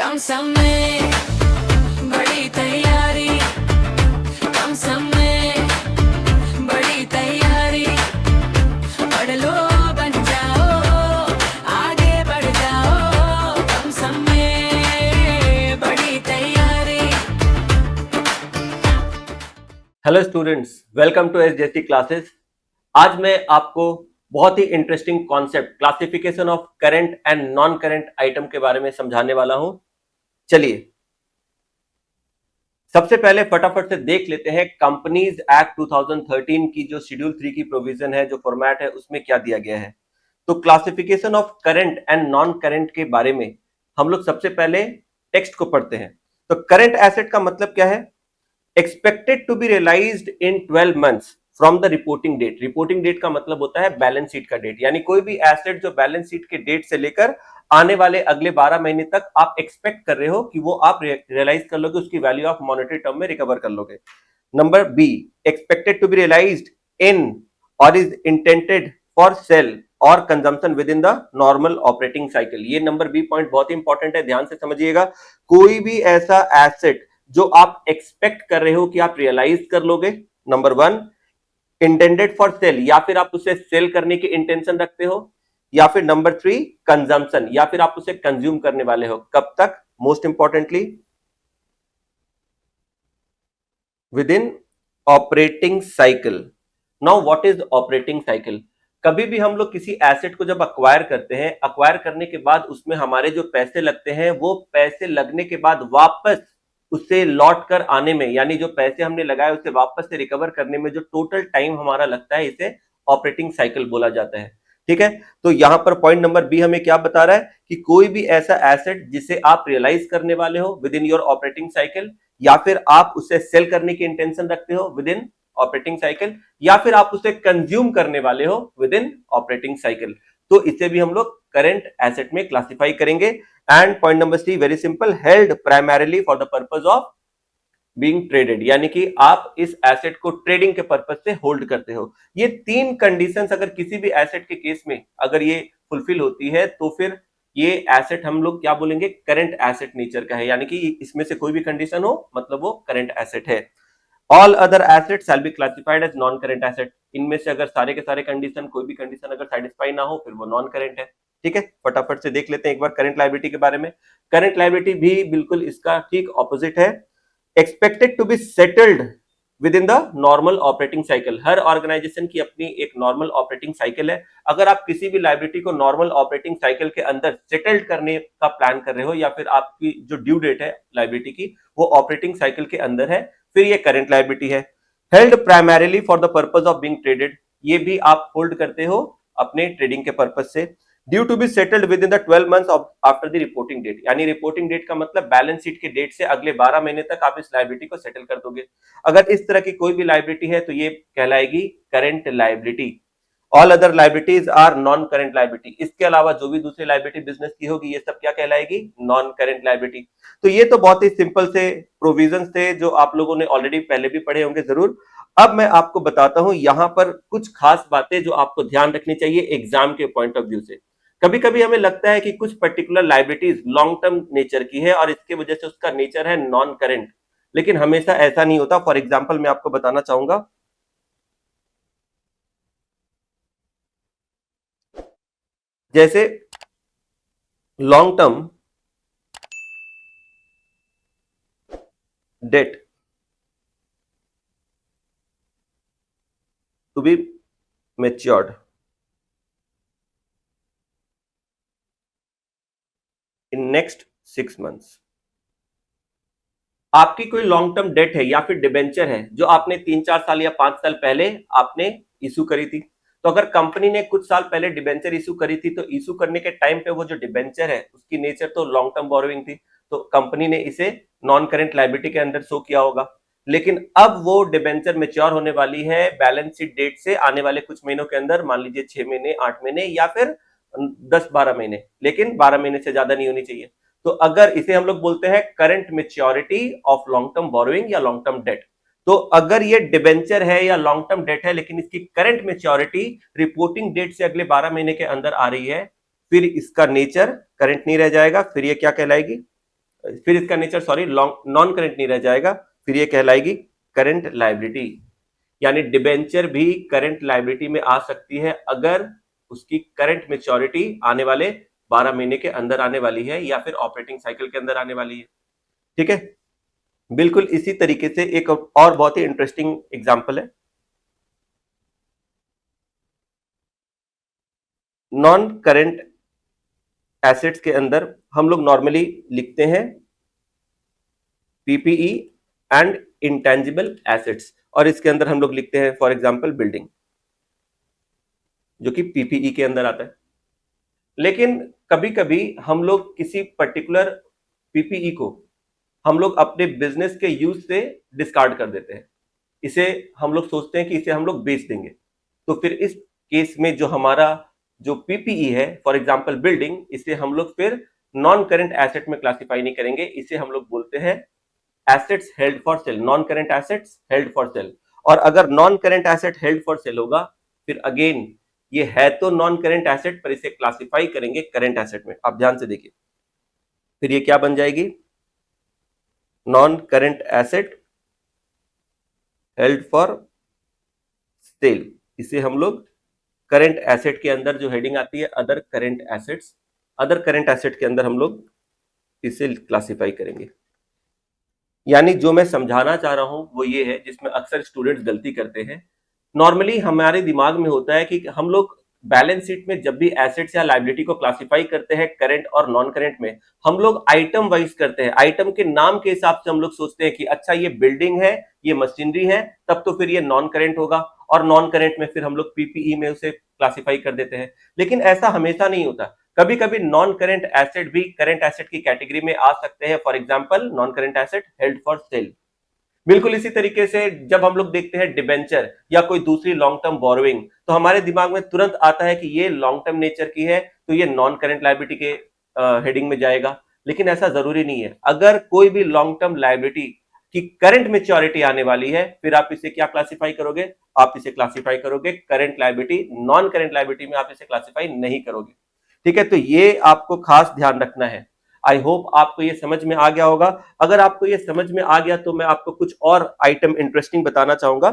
कम समय बड़ी तैयारी, कम समय बड़ी तैयारी, पढ़ लो बन जाओ, आगे बढ़ जाओ, कम समय बड़ी तैयारी। Hello students, welcome to SJC classes. आज मैं आपको बहुत ही interesting concept classification of current and non current item के बारे में समझाने वाला हूं। चलिए सबसे पहले फटाफट से देख लेते हैं कंपनीज एक्ट 2013 की जो शेड्यूल 3 की प्रोविजन है, जो फॉर्मेट है, उसमें क्या दिया गया है। तो classification of current and non current के बारे में हम लोग सबसे पहले टेक्स्ट को पढ़ते हैं। तो करंट एसेट का मतलब क्या है? Expected to be realised in 12 months from the reporting date. Reporting date का मतलब होता है बैलेंस शीट का डेट, यानी कोई भी एसेट जो बैलेंस शीट के डेट से लेकर आने वाले अगले 12 महीने तक आप एक्सपेक्ट कर रहे हो कि वो आप रियलाइज कर लोगे, उसकी वैल्यू ऑफ मॉनेटरी टर्म में रिकवर कर लोगे। Number B, expected to be realised in or is intended for sale or consumption within the normal operating cycle. ये नंबर बी पॉइंट बहुत ही इंपॉर्टेंट है, ध्यान से समझिएगा। कोई भी ऐसा एसेट जो आप एक्सपेक्ट कर रहे हो कि आप रियलाइज कर लोगे, number one, intended for sale, या फिर आप उसे सेल करने की इंटेंशन रखते हो, या फिर नंबर थ्री कंजम्पशन, या फिर आप उसे कंज्यूम करने वाले हो। कब तक? Most importantly with in operating cycle. Now what is operating cycle? कभी भी हम लोग किसी एसेट को जब अक्वायर करते हैं, अक्वायर करने के बाद उसमें हमारे जो पैसे लगते हैं, वो पैसे लगने के बाद वापस उससे लौट कर आने में, यानी जो पैसे हमने लगाए उसे वापस से रिकवर करने में जो टोटल टाइम हमारा लगता है, इसे ऑपरेटिंग साइकिल बोला जाता है। ठीक है, तो यहां पर पॉइंट नंबर बी हमें क्या बता रहा है कि कोई भी ऐसा एसेट जिसे आप रियलाइज करने वाले हो with in your operating cycle, या फिर आप उसे सेल करने की इंटेंशन रखते हो विद इन ऑपरेटिंग साइकिल, या फिर आप उसे कंज्यूम करने वाले हो विद इन ऑपरेटिंग साइकिल, तो इसे भी हम लोग करंट एसेट में क्लासिफाई करेंगे। And point number C, very simple, held primarily for the purpose of being traded, यानी कि आप इस एसेट को ट्रेडिंग के पर्पस से होल्ड करते हो। ये तीन कंडीशंस अगर किसी भी एसेट के केस में अगर ये फुलफिल होती है, तो फिर ये एसेट हम लोग क्या बोलेंगे? करंट एसेट नेचर का है, यानी कि इसमें से कोई भी कंडीशन हो मतलब वो करंट एसेट है। All other asset shall be classified as non current asset. इनमें से अगर सारे के सारे कंडीशन, कोई भी कंडीशन अगर सेटिस्फाई ना हो, फिर वो नॉन करंट है। ठीक है, फटाफट से देख लेते हैं एक बार करंट लायबिलिटी के बारे में। करंट लायबिलिटी भी बिल्कुल इसका ठीक ऑपोजिट है। Expected to be settled within the normal operating cycle. हर ऑर्गेनाइजेशन की अपनी एक नॉर्मल ऑपरेटिंग साइकिल है। अगर आप किसी भी लायबिलिटी को नॉर्मल ऑपरेटिंग साइकिल के अंदर सेटल्ड करने का प्लान कर रहे हो, या फिर आपकी जो ड्यू डेट है लायबिलिटी की वो ऑपरेटिंग साइकिल के अंदर है, फिर ये करंट लायबिलिटी है। Held primarily for the purpose of being traded, ये भी आप होल्ड करते हो अपने ट्रेडिंग के पर्पस से। Due to be settled within the 12 months after the reporting date, यानी रिपोर्टिंग डेट का मतलब बैलेंस शीट के डेट से अगले 12 महीने तक आप इस लायबिलिटी को सेटल कर दोगे। अगर इस तरह की कोई भी लायबिलिटी है तो ये कहलाएगी current liability. All other liabilities are non current liability. इसके अलावा जो भी दूसरी लायबिलिटी बिजनेस की होगी, ये सब क्या कहलाएगी? Non current liability. तो ये तो बहुत ही सिंपल से प्रोविजंस थे जो आप लोगों ने ऑलरेडी पहले भी पढ़े होंगे जरूर। अब मैं आपको बताता हूं यहां पर कुछ खास बातें जो आपको ध्यान रखनी चाहिए एग्जाम के पॉइंट ऑफ व्यू से। कभी कभी हमें लगता है कि कुछ particular liabilities long term nature की है और इसके वजह से उसका नेचर है नॉन करंट, लेकिन हमेशा ऐसा नहीं होता। फॉर एग्जाम्पल मैं आपको बताना चाहूंगा, जैसे long term debt to be matured in next 6 months. आपकी कोई लॉन्ग टर्म डेट है या फिर डिबेंचर है जो आपने 3-4 साल या 5 साल पहले आपने इशू करी थी। तो अगर कंपनी ने कुछ साल पहले डिबेंचर इशू करी थी, तो इशू करने के टाइम पे वो जो डिबेंचर है उसकी नेचर तो लॉन्ग टर्म बोरोइंग थी, तो कंपनी ने इसे नॉन करंट लायबिलिटी के अंदर शो किया होगा। लेकिन अब वो डिबेंचर मैच्योर होने वाली है बैलेंस शीट डेट से आने वाले कुछ महीनों के अंदर, मान लीजिए 6 महीने, 8 महीने या फिर 10-12 महीने, लेकिन 12 महीने से ज्यादा नहीं होनी चाहिए। तो अगर इसे हम लोग बोलते हैं current maturity of long term borrowing या लॉन्ग टर्म डेट। तो अगर ये डिबेंचर है या लॉन्ग टर्म डेट है, लेकिन इसकी करंट मैच्योरिटी रिपोर्टिंग डेट से अगले 12 महीने के अंदर आ रही है, फिर इसका नेचर करंट नहीं रह जाएगा, फिर ये क्या कहलाएगी? फिर इसका नेचर सॉरी नॉन करेंट नहीं रह जाएगा, फिर ये कहलाएगी करंट लायबिलिटी। यानी डिबेंचर भी करंट लायबिलिटी में आ सकती है अगर उसकी करंट मेच्योरिटी आने वाले 12 महीने के अंदर आने वाली है या फिर ऑपरेटिंग साइकिल के अंदर आने वाली है। ठीक है, बिल्कुल इसी तरीके से एक और बहुत ही इंटरेस्टिंग एग्जांपल है, नॉन करंट एसेट्स के अंदर हम लोग नॉर्मली लिखते हैं पीपीई एंड इंटेंजिबल एसेट्स, और इसके अंदर हम लोग लिखते हैं फॉर एग्जांपल बिल्डिंग, जो कि पीपीई के अंदर आता है। लेकिन कभी कभी हम लोग किसी पर्टिकुलर पीपीई को हम लोग अपने बिजनेस के यूज से डिस्कार्ड कर देते हैं, इसे हम लोग सोचते हैं कि इसे हम लोग बेच देंगे। तो फिर इस केस में जो हमारा जो पीपीई है फॉर एग्जांपल बिल्डिंग, इसे हम लोग फिर नॉन करंट एसेट में क्लासिफाई नहीं करेंगे, इसे हम लोग बोलते हैं assets held for sale, non current assets held for sale. और अगर non current asset held for sale होगा, फिर अगेन ये है तो नॉन करंट एसेट, पर इसे क्लासिफाई करेंगे करंट एसेट में। आप ध्यान से देखिए, फिर ये क्या बन जाएगी, non current asset held for sale. इसे हम लोग करंट एसेट के अंदर जो हेडिंग आती है other current assets, other current asset के अंदर हम लोग इसे क्लासिफाई करेंगे। यानी जो मैं समझाना चाह रहा हूं वो ये है, जिसमें अक्सर स्टूडेंट्स गलती करते हैं। नॉर्मली हमारे दिमाग में होता है कि हम लोग बैलेंस शीट में जब भी एसेट्स या लायबिलिटी को क्लासिफाई करते हैं करंट और नॉन करंट में, हम लोग आइटम वाइज करते हैं, आइटम के नाम के हिसाब से हम लोग सोचते हैं कि अच्छा ये बिल्डिंग है, ये मशीनरी है, तब तो फिर ये नॉन करंट होगा, और नॉन करंट में फिर हम लोग पीपीई में उसे क्लासिफाई कर देते हैं। लेकिन ऐसा हमेशा नहीं होता, कभी कभी नॉन करंट एसेट भी करंट एसेट की कैटेगरी में आ सकते हैं, for example non current asset held for sale. बिल्कुल इसी तरीके से जब हम लोग देखते हैं डिबेंचर या कोई दूसरी लॉन्ग टर्म बोरोइंग, तो हमारे दिमाग में तुरंत आता है कि ये लॉन्ग टर्म नेचर की है, तो ये नॉन करंट लायबिलिटी के हेडिंग में जाएगा। लेकिन ऐसा जरूरी नहीं है, अगर कोई भी लॉन्ग टर्म लायबिलिटी की करंट मेच्योरिटी आने वाली है, फिर आप इसे क्या क्लासिफाई करोगे, आप इसे क्लासिफाई करोगे current liability, non current liability में आप इसे क्लासिफाई नहीं करोगे। ठीक है, तो ये आपको खास ध्यान रखना है। आई होप आपको ये समझ में आ गया होगा। अगर आपको ये समझ में आ गया तो मैं आपको कुछ और आइटम इंटरेस्टिंग बताना चाहूंगा,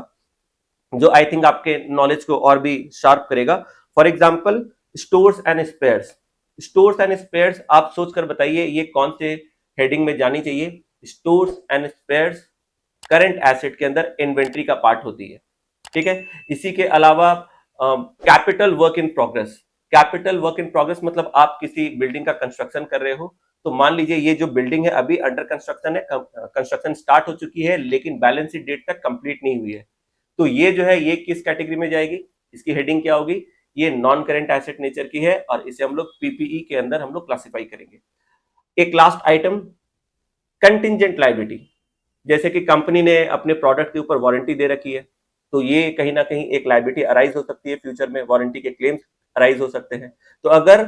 जो आई थिंक आपके नॉलेज को और भी शार्प करेगा। For example stores and spheres. Stores and spheres आप सोचकर बताइए ये कौन से हेडिंग में जानी चाहिए। Stores and spheres current asset के अंदर इन्वेंट्री का पार्ट होती है। ठीक है, इसी के अलावा capital work in progress. Capital work in progress मतलब आप किसी बिल्डिंग का कंस्ट्रक्शन कर रहे हो, तो मान लीजिए ये जो बिल्डिंग है अभी अंडर कंस्ट्रक्शन है, कंस्ट्रक्शन स्टार्ट हो चुकी है लेकिन बैलेंस शीट डेट तक कंप्लीट नहीं हुई है, तो ये जो है ये किस कैटेगरी में जाएगी, इसकी हेडिंग क्या होगी, ये नॉन करंट एसेट नेचर की है, और इसे हम लोग पीपीई के अंदर हम लोग क्लासिफाई करेंगे। एक लास्ट आइटम कंटिंजेंट लायबिलिटी। जैसे कि कंपनी ने अपने प्रोडक्ट के ऊपर वारंटी दे रखी है, तो ये कहीं ना कहीं एक लायबिलिटी अराइज हो सकती है, फ्यूचर में वारंटी के क्लेम्स अराइज हो सकते हैं। तो अगर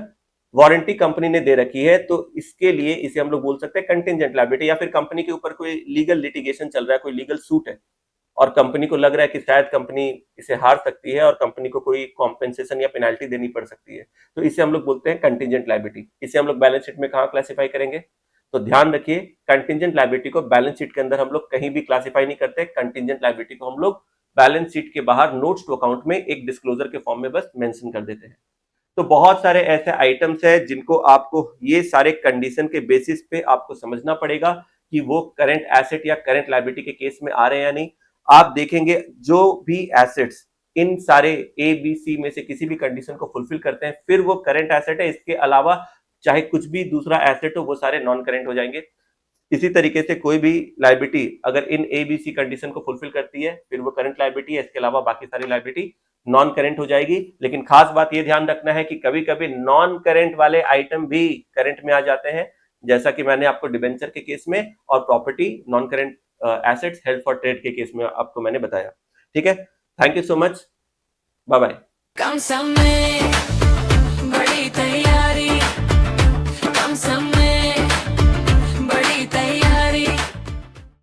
वारंटी कंपनी ने दे रखी है तो इसके लिए इसे हम लोग बोल सकते हैं कंटिंजेंट लायबिलिटी। या फिर कंपनी के ऊपर कोई लीगल लिटिगेशन चल रहा है, कोई लीगल सूट है, और कंपनी को लग रहा है कि शायद कंपनी इसे हार सकती है और कंपनी को कोई कॉम्पेंसेशन या पेनाल्टी देनी पड़ सकती है, तो इसे हम लोग बोलते हैं कंटिंजेंट लायबिलिटी। इसे हम लोग बैलेंस शीट में कहाँ क्लासिफाई करेंगे, तो ध्यान रखिए कंटिंजेंट लायबिलिटी को बैलेंस शीट के अंदर हम लोग कहीं भी क्लासिफाई नहीं करते। कंटिंजेंट लायबिलिटी को हम लोग बैलेंस शीट के बाहर नोट्स टू अकाउंट में एक डिस्क्लोजर के फॉर्म में बस मेंशन कर देते हैं। तो बहुत सारे ऐसे आइटम्स हैं जिनको आपको ये सारे कंडीशन के बेसिस पे आपको समझना पड़ेगा कि वो करंट एसेट या करंट लायबिलिटी के केस में आ रहे हैं या नहीं। आप देखेंगे जो भी एसेट्स इन सारे ए बी सी में से किसी भी कंडीशन को फुलफिल करते हैं, फिर वो करंट एसेट है। इसके अलावा चाहे कुछ भी दूसरा एसेट हो, वो सारे नॉन करंट हो जाएंगे। इसी तरीके से कोई भी लायबिलिटी अगर इन ए बी सी कंडीशन को फुलफिल करती है, फिर वो करंट लायबिलिटी है। इसके अलावा बाकी सारी लायबिलिटी नॉन करंट हो जाएगी। लेकिन खास बात ये ध्यान रखना है कि कभी कभी नॉन करंट वाले आइटम भी करंट में आ जाते हैं, जैसा कि मैंने आपको डिबेंचर के केस में और property non current assets held for trade के केस में आपको मैंने बताया। ठीक है, thank you so much, bye bye. कम समय बड़ी तैयारी।